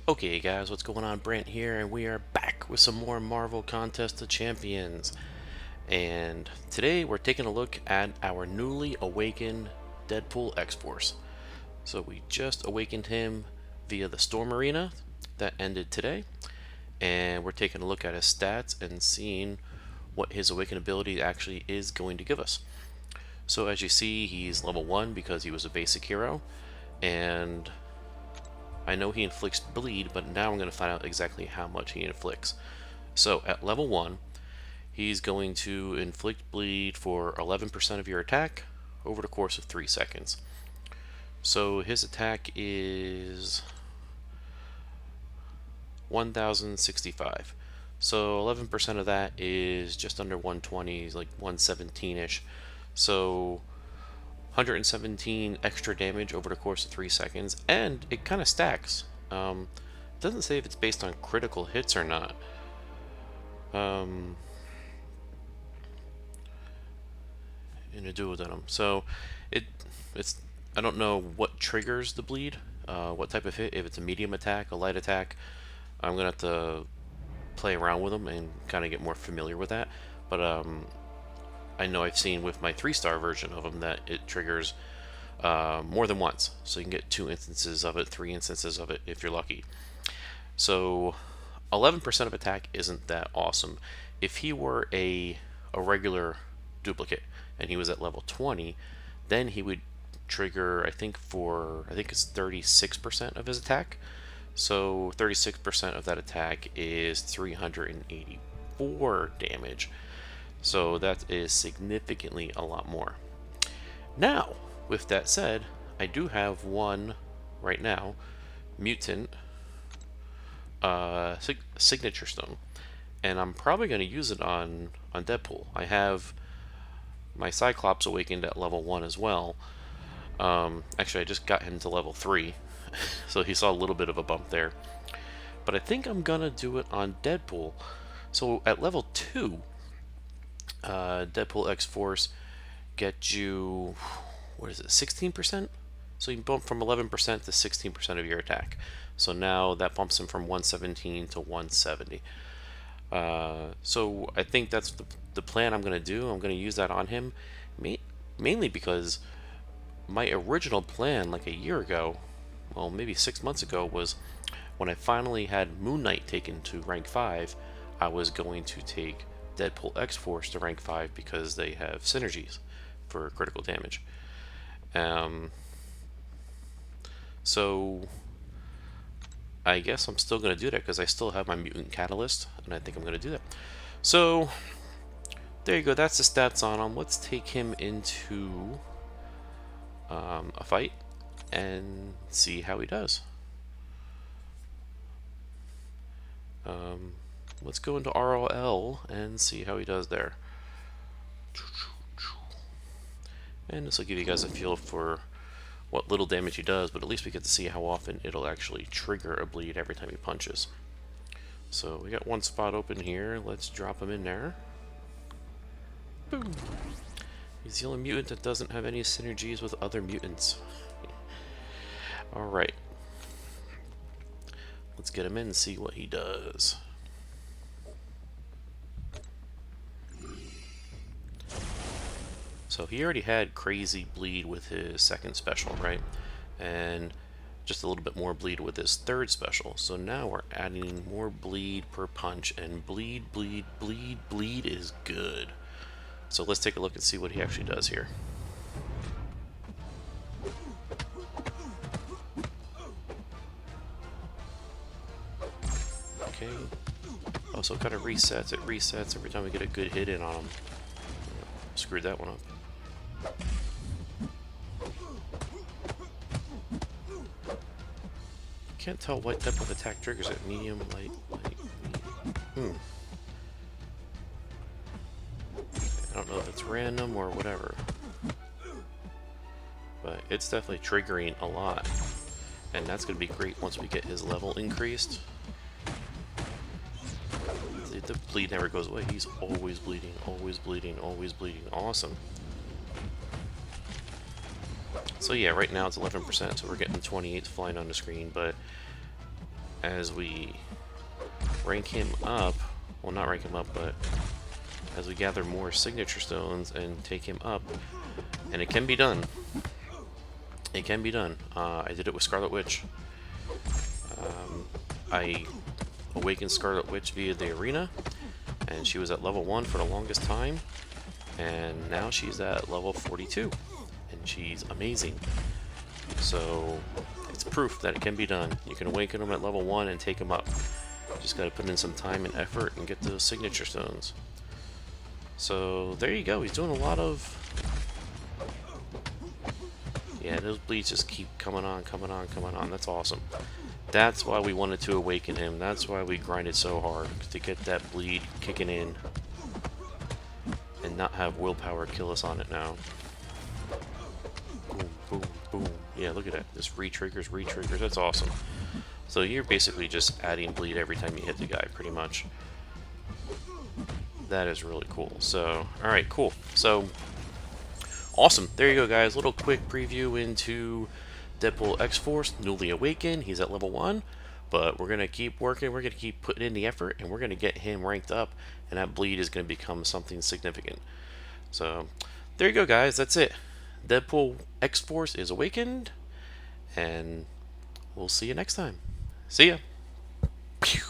Okay guys, what's going on? Brent here, and we are back with some more Marvel Contest of Champions. And today we're taking a look at our newly awakened Deadpool X-Force. So we just awakened him via the Storm Arena that ended today. And we're taking a look at his stats and seeing what his awakened ability actually is going to give us. So as you see, he's level 1 because he was a basic hero. And I know he inflicts bleed, but now I'm going to find out exactly how much he inflicts. So at level 1, he's going to inflict bleed for 11% of your attack over the course of 3 seconds. So his attack is 1065. So 11% of that is just under 120, like 117-ish. So 117 extra damage over the course of 3 seconds, and it kind of stacks. It doesn't say if it's based on critical hits or not. In a duodenum. So it's I don't know what triggers the bleed, what type of hit. If it's a medium attack, a light attack, I'm gonna have to play around with them and kind of get more familiar with that. But I know I've seen with my 3-star version of them that it triggers more than once. So you can get 2 instances of it, 3 instances of it if you're lucky. So 11% of attack isn't that awesome. If he were a regular duplicate and he was at level 20, then he would trigger, I think it's 36% of his attack. So 36% of that attack is 384 damage. So that is significantly a lot more. Now, with that said, I do have one right now, mutant signature stone, and I'm probably going to use it on Deadpool. I have my Cyclops awakened at level 1 as well. Actually, I just got him to level 3, so he saw a little bit of a bump there. But I think I'm going to do it on Deadpool. So at level 2, Deadpool X-Force gets you, what is it, 16%? So you can bump from 11% to 16% of your attack. So now that bumps him from 117 to 170. So I think that's the plan I'm going to do. I'm going to use that on him, mainly because my original plan like a year ago, well maybe 6 months ago, was when I finally had Moon Knight taken to rank 5, I was going to take Deadpool X-Force to rank 5 because they have synergies for critical damage. So I guess I'm still going to do that because I still have my Mutant Catalyst, and I think I'm going to do that. So there you go, that's the stats on him. Let's take him into a fight and see how he does. Let's go into ROL and see how he does there. And this will give you guys a feel for what little damage he does, but at least we get to see how often it'll actually trigger a bleed every time he punches. So we got one spot open here. Let's drop him in there. Boom. He's the only mutant that doesn't have any synergies with other mutants. Alright. Let's get him in and see what he does. So he already had crazy bleed with his second special, right? And just a little bit more bleed with his third special. So now we're adding more bleed per punch, and bleed is good. So let's take a look and see what he actually does here. Okay. Oh, so it kind of resets. It resets every time we get a good hit in on him. Screwed that one up. Can't tell what type of attack triggers it. Medium, light, medium. I don't know if it's random or whatever, but it's definitely triggering a lot, and that's going to be great once we get his level increased. The bleed never goes away. He's always bleeding, always bleeding, always bleeding. Awesome. So yeah, right now it's 11%, so we're getting 28s flying on the screen, but as we rank him up, well, not rank him up, but as we gather more signature stones and take him up, and it can be done. It can be done. I did it with Scarlet Witch. I awakened Scarlet Witch via the arena, and she was at level 1 for the longest time, and now she's at level 42, and she's amazing. So it's proof that it can be done. You can awaken them at level 1 and take them up. Just gotta put in some time and effort and get those signature stones. So there you go. He's doing a lot of... Yeah, those bleeds just keep coming on, coming on, coming on. That's awesome. That's why we wanted to awaken him. That's why we grinded so hard, to get that bleed kicking in and not have willpower kill us on it now. Boom, boom, boom. Yeah, look at that. This re-triggers, re-triggers. That's awesome. So you're basically just adding bleed every time you hit the guy, pretty much. That is really cool. So, alright, cool. So, awesome. There you go, guys. Little quick preview into Deadpool X-Force, newly awakened. He's at level 1. But we're going to keep working. We're going to keep putting in the effort. And we're going to get him ranked up. And that bleed is going to become something significant. So, there you go, guys. That's it. Deadpool X-Force is awakened. And we'll see you next time. See ya. Pew.